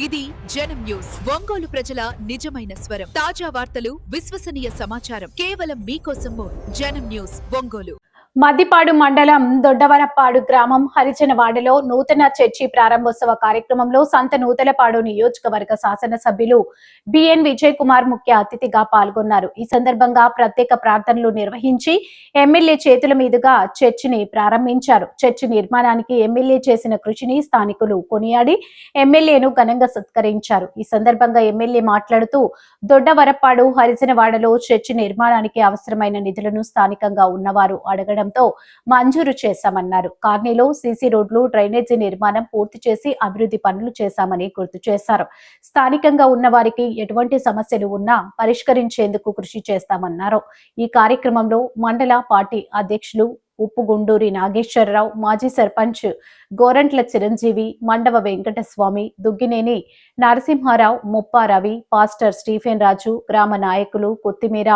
ఇది జనం న్యూస్. ఒంగోలు ప్రజల నిజమైన స్వరం. తాజా వార్తలు, విశ్వసనీయ సమాచారం కేవలం మీకోసం. జనం న్యూస్ ఒంగోలు. మద్దిపాడు మండలం దొడ్డవరపాడు గ్రామం హరిజనవాడలో నూతన చర్చి ప్రారంభోత్సవ కార్యక్రమంలో సంత నూతలపాడు నియోజకవర్గ శాసనసభ్యులు బిఎన్ విజయ్ కుమార్ ముఖ్య అతిథిగా పాల్గొన్నారు. ఈ సందర్భంగా ప్రత్యేక ప్రార్థనలు నిర్వహించి ఎమ్మెల్యే చేతుల మీదుగా చర్చిని ప్రారంభించారు. చర్చి నిర్మాణానికి ఎమ్మెల్యే చేసిన కృషిని స్థానికులు కొనియాడి ఎమ్మెల్యేను ఘనంగా సత్కరించారు. ఈ సందర్భంగా ఎమ్మెల్యే మాట్లాడుతూ దొడ్డవరపాడు హరిజనవాడలో చర్చి నిర్మాణానికి అవసరమైన నిధులను స్థానికంగా ఉన్నవారు అడగడం మంజూరు చేశామన్నారు. కాలనీలో సీసీ రోడ్లు, డ్రైనేజీ నిర్మాణం పూర్తి చేసి అభివృద్ధి పనులు చేశామని గుర్తు చేశారు. స్థానికంగా ఉన్న వారికి ఎటువంటి సమస్యలు ఉన్నా పరిష్కరించేందుకు కృషి చేస్తామన్నారు. ఈ కార్యక్రమంలో మండల పార్టీ అధ్యక్షులు ఉప్పుగుండూరి నాగేశ్వరరావు, మాజీ సర్పంచ్ గోరంట్ల చిరంజీవి, మండవ వెంకటస్వామి, దుగ్గినేని నరసింహారావు, ముప్పా రవి, పాస్టర్ స్టీఫెన్ రాజు, గ్రామ నాయకులు కొత్తిమీర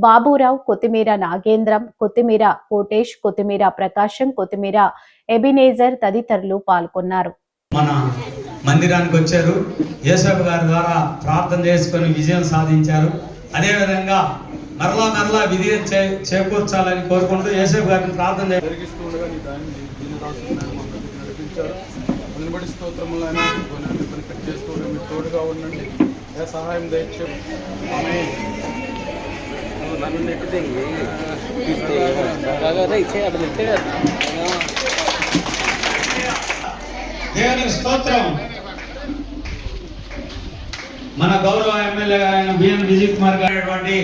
బాబురావు, కొత్తిమీర నాగేంద్రం, కొత్తిమీర కోటేష్, కొత్తిమీర ప్రకాశం, కొత్తిమీర ఎబినేజర్ తదితరులు పాల్గొన్నారు. మన మందిరానికి వచ్చారు. యేసప్ప గారి ద్వారా ప్రార్థన చేసుకొని విజయం సాధించారు. అదేవిధంగా మరలా విజయం చేకూర్చాలని కోరుకుంటూ యేసప్ప గారిని ప్రార్థన జరిగిస్తుండగా నీ దాన్ని నడిపించారు. అందుబడి స్తోత్రములైనా కట్ చేస్తూ మీరు తోడుగా ఉండండి. ఏ సహాయం దయచేయండి. దేవునికి స్తోత్రం. మన గౌరవ ఎమ్మెల్యే అయిన బిఎన్ విజయ్ కుమార్ గారి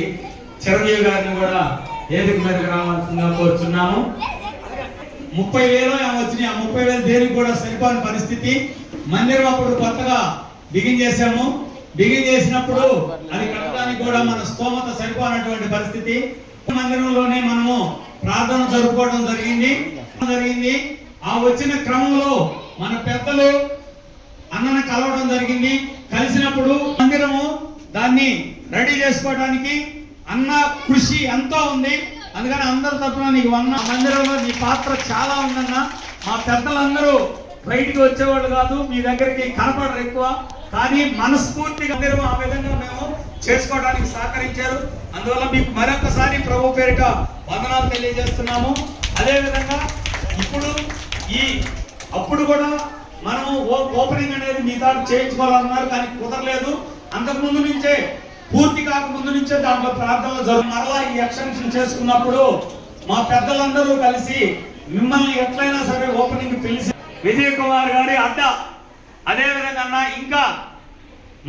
చిరంజీవి గారిని కూడా వేదిక మీదకి రావాల్సిందిగా కోరుతున్నాము. 30,000 వచ్చినాయి. ఆ 30,000 దేనికి కూడా సరిపోని పరిస్థితి. మందిరం అప్పుడు కొత్తగా బిగిన్ చేశాము. బిగిన్ చేసినప్పుడు అది కట్టడానికి కూడా మన స్తోమత సరిపోనటువంటి పరిస్థితి. మందిరంలోనే మనము ప్రార్థన జరుపుకోవడం జరిగింది. ఆ వచ్చిన క్రమంలో మన పెద్దలు అన్నను కలవడం జరిగింది. కలిసినప్పుడు మందిరము దాన్ని రెడీ చేసుకోవడానికి అన్న కృషి ఎంతో ఉంది. అందుకని అందరి తరఫున నీకు మందిరంలో నీ పాత్ర చాలా ఉందన్న. మా పెద్దలందరూ బయటికి వచ్చేవాళ్ళు కాదు, మీ దగ్గరికి కనపడరు ఎక్కువ, కానీ మనస్ఫూర్తిగా అందరూ ఆ విధంగా మేము చేసుకోవడానికి సహకరించారు. అందువల్ల మీకు మరొకసారి ప్రభు పేరిట వందనాలు తెలియజేస్తున్నాము. అదేవిధంగా అప్పుడు కూడా మనము ఓపెనింగ్ అనేది మీ దాంట్లో చేయించుకోవాలన్నారు, కానీ కుదరలేదు. అంతకుముందు నుంచే పూర్తి కాకముందు నుంచే దాంట్లో ప్రార్థనలు మరలా ఈ ఎక్స్టెన్షన్ చేసుకున్నప్పుడు మా పెద్దలందరూ కలిసి మిమ్మల్ని ఎట్లయినా సరే ఓపెనింగ్ పిలిచి విజయ్ కుమార్ గారి అడ్డ, అదేవిధంగా ఇంకా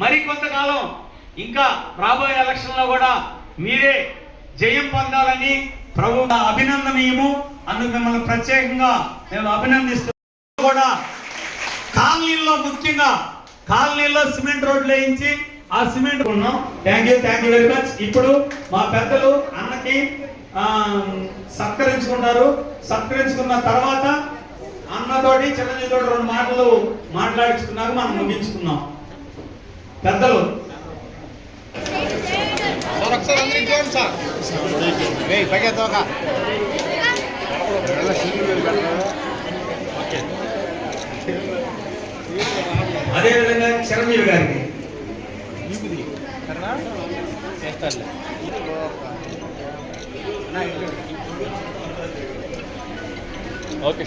మరికొంతకాలం ఇంకా రాబోయే ఎలక్షన్లో కూడా మీరే జయం పొందాలని ప్రభు అభినందనీయము. అందుకు మిమ్మల్ని ప్రత్యేకంగా మేము అభినందిస్తున్నాం. కూడా కాలనీల్లో ముఖ్యంగా కాలనీల్లో సిమెంట్ రోడ్లు వేయించి ఆ సిమెంట్ ఉన్నాం. Thank you very much. ఇప్పుడు మా పెద్దలు అన్నకి సత్కరించుకుంటారు. సత్కరించుకున్న తర్వాత అన్నతోటి చిరంజీవితోటి 2 మాటలు మాట్లాడించుకున్నాక మనం ముగించుకున్నాం. పెద్దలు అదేవిధంగా చిరంజీవి గారికి ఓకే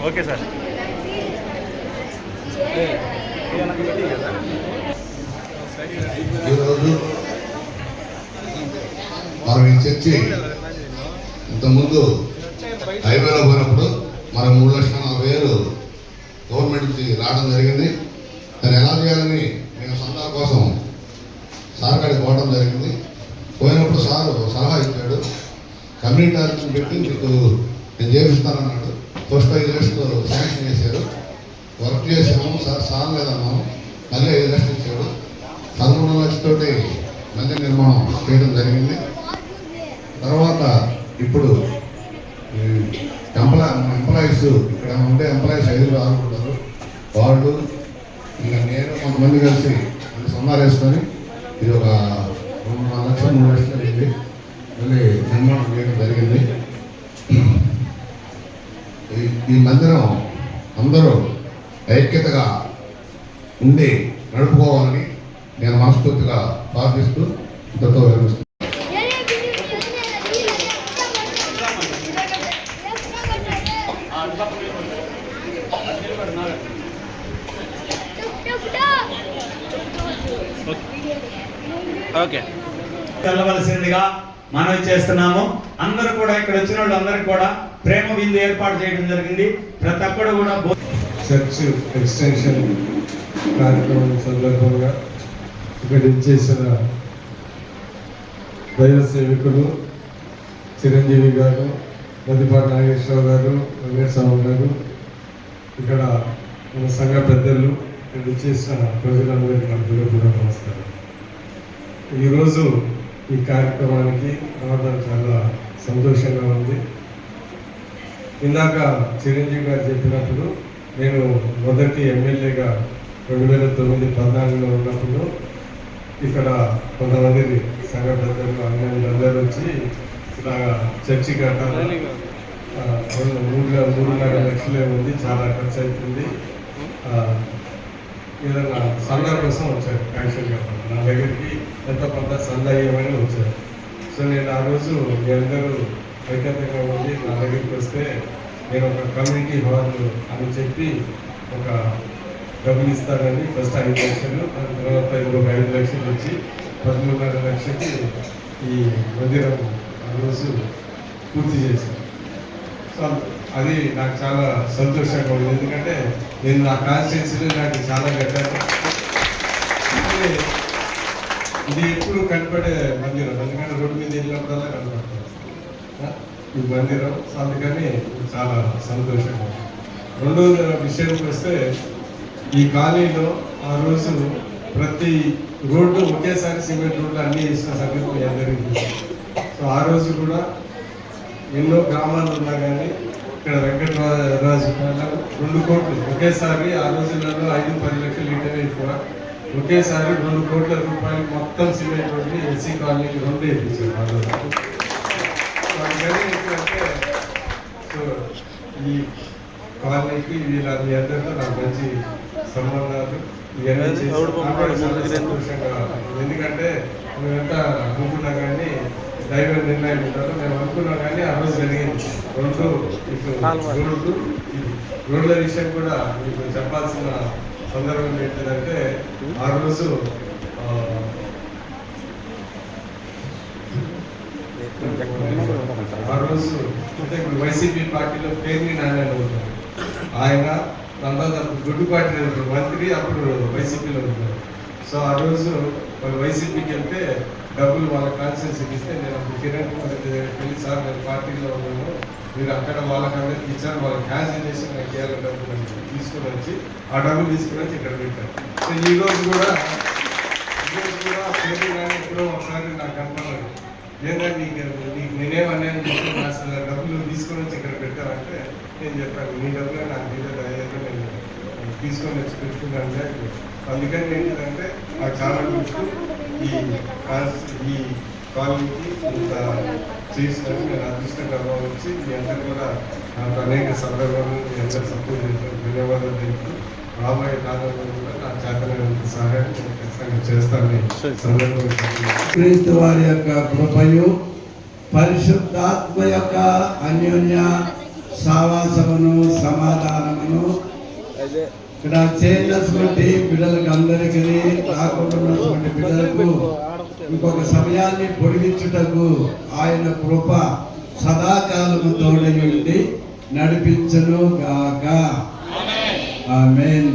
ఓకే సార్. ఈరోజు మనం ఈ చర్చి ఇంతకుముందు హైవేలో పోయినప్పుడు మనం 3,40,000 గవర్నమెంట్ నుంచి రావడం జరిగింది. దాన్ని ఎలా చేయాలని మేము సంతాల కోసం సార్ కాడికి పోవడం జరిగింది. పోయినప్పుడు సారు సలహా ఇచ్చాడు. కమ్యూనిటీ ఆర్గనైజేషన్ పెట్టి మీకు నేను చేపిస్తానన్నాడు. ఫస్ట్ 5 లక్షలు శాంక్షన్ చేశారు. వర్క్ చేసాము. సార్ లేదన్నాము. మళ్ళీ 5 లక్షలు ఇచ్చాడు. 13 లక్షలతోటి మందిర నిర్మాణం చేయడం జరిగింది. తర్వాత ఇప్పుడు ఎంప్లాయీస్ ఇక్కడ ఉండే ఎంప్లాయీస్ 5-6 ఉంటారు. వాళ్ళు ఇంకా నేను కొంతమంది కలిసి 0 వేసుకొని ఇది ఒక 2-4 లక్షలు 3 లక్షలు అయింది. మళ్ళీ నిర్మాణం చేయడం జరిగింది. ఈ మందిరం అందరూ ఐక్యతగా ఉండి నడుపుకోవాలని నేను మనస్ఫూర్తిగా ప్రార్థిస్తూ ఇంతతో విరమిస్తున్నాను. ఓకే, వెళ్ళవలసిందిగా మనవి చేస్తున్నాము. అందరూ కూడా ఇక్కడ వచ్చిన వాళ్ళందరికీ కూడా ప్రేమ విందు ఏర్పాటు చేయడం జరిగింది. ప్రతి ఒక్కరు కూడా చర్చ్ ఎక్స్టెన్షన్ కార్యక్రమం సందర్భంగా ఇక్కడ ఇచ్చేసిన దైవ సేవకులు చిరంజీవి గారు, మదిపాటి నాగేశ్వరరావు గారు, వెంకటస్వామి గారు, ఇక్కడ మన సంఘ పెద్దలు, ఇక్కడ ఇచ్చేసిన ప్రజలందరికీ నా హృదయపూర్వక నమస్కారం. ఈరోజు ఈ కార్యక్రమానికి రావడం చాలా సంతోషంగా ఉంది. ఇందాక చిరంజీవి గారు చెప్పినప్పుడు నేను మొదటి ఎమ్మెల్యేగా 2009-14లో ఉన్నప్పుడు ఇక్కడ కొంతమంది సంఘ పెద్దలు అందరూ వచ్చి ఇలా చర్చి కట్టాలి, 3.5 లక్షలే ఉంది, చాలా ఖర్చు అవుతుంది, ఏదన్నా సందా కోసం వచ్చారు. యాక్చువల్గా నా దగ్గరికి ఎంత కొంత సందా ఇవ్వమని వచ్చారు. సో నేను ఆ రోజు మీ అందరూ ఐక్యతంగా ఉండి నా దగ్గరికి వస్తే నేను ఒక కమ్యూనిటీ హాల్ అని చెప్పి ఒక డబ్బులు ఇస్తానని ఫస్ట్ 5 లక్షలు, దాని తర్వాత ఇంకొక 5 లక్షలు ఇచ్చి 13.5 లక్షలకి ఈ మందిరం ఆ రోజు పూర్తి చేశాను. సో అది నాకు చాలా సంతోషంగా ఉంది. ఎందుకంటే నేను నా కాన్స్టిట్యున్సీలో నాకు చాలా కట్టాను. ఇది ఎప్పుడు కనపడే మందిరం, ఎందుకంటే రోడ్డు మీద వెళ్ళినప్పుడల్లా కనపడతాను ఈ మందిరం. అందుకని చాలా సంతోషంగా. రెండో విషయానికి వస్తే ఈ కాలనీలో ఆ రోజు ప్రతి రోడ్డు ఒకేసారి సిమెంట్ రోడ్లు అన్నీ వేసిన సంగతి మీ అందరికీ. సో ఆ రోజు కూడా ఎన్నో గ్రామాలు ఉన్నా కానీ ఇక్కడ వెంకటరాజు 2 కోట్లు ఒకేసారి ఆ రోజులలో 5-10 లక్షలు లీటర్ ఎక్కువ ఒకేసారి 2 కోట్ల రూపాయలు మొత్తం సిమెంట్ రోడ్లు ఎస్సీ కాలనీకి 2 వేయించారు ఆ రోజు. అందుకని ఏంటంటే సో ఈ కాలనీకి వీళ్ళ మీ అందరితో నాకు మంచి సంబంధాలు ఇవన్నీ చేసి చాలా సంతోషంగా. ఎందుకంటే మేమెంత అనుకున్నా కానీ దైవ నిర్ణయం ఉంటారు. మేము అనుకున్నాం కానీ ఆ రోజు జరిగింది. రోడ్ల విషయం కూడా మీకు చెప్పాల్సిన సందర్భం ఏంటంటే ఆ రోజు అంటే ఇప్పుడు వైసీపీ పార్టీలో పేర్ని నారాయణ ఉంటారు. ఆయన తర్వాత గుడ్డుపాటి మంత్రి అప్పుడు వైసీపీలో ఉంటారు. సో ఆ రోజు వాళ్ళు వైసీపీకి వెళ్తే డబ్బులు వాళ్ళ కాన్స్టిట్యూన్సీకి ఇస్తే నేను అప్పుడు కిరణ్ కుమార్ వెళ్ళి సార్ నేను పార్టీలో ఉన్నాను, మీరు అక్కడ వాళ్ళకందరికి ఇచ్చారు, వాళ్ళు క్యాన్సిల్ చేసి నాకు ఇవ్వాలి డబ్బులు తీసుకుని వచ్చి ఆ డబ్బులు తీసుకుని వచ్చి ఇక్కడ పెట్టారు. సో ఈరోజు కూడా పేరు కానీ ఎప్పుడో ఒకసారి నాకు కనపడలేదు, లేదా నీకు నేనేం అన్యాయం చేసి అసలు డబ్బులు తీసుకొని వచ్చి ఇక్కడ పెట్టారంటే నేను చెప్పాను నీ డబ్బులు నాకు మీద దయ్యాక నేను తీసుకొని వచ్చి పెట్టుకున్నాను. అందుకని ఏంటంటే నాకు చాలా గుర్తు ఈ కాలనీకి ఇంత చేసినాను. నేను అదృష్టంగా వచ్చి మీ అందరూ కూడా నాకు అనేక సందర్భాలు మీ అందరూ సపోర్ట్ చేశారు. ధన్యవాదాలు తెలుపుతూ రాబోయే కాలంలో కూడా నా చేతనైనంత సహాయం ఖచ్చితంగా చేస్తానని సందర్భంగా క్రీస్తు వారి యొక్క కృపయు పరిశుద్ధాత్మ యొక్క అన్యోన్య సావాసమును సమాధానమును ఇక్కడ చేరినటువంటి బిడ్డలకు అందరికీ రాకుంటున్నటువంటి బిడ్డలకు ఇంకొక సమయాన్ని పొడిగించుటకు ఆయన కృప సదాకాలము తోడై ఉండి నడిపించును గాక. ఆమేన్.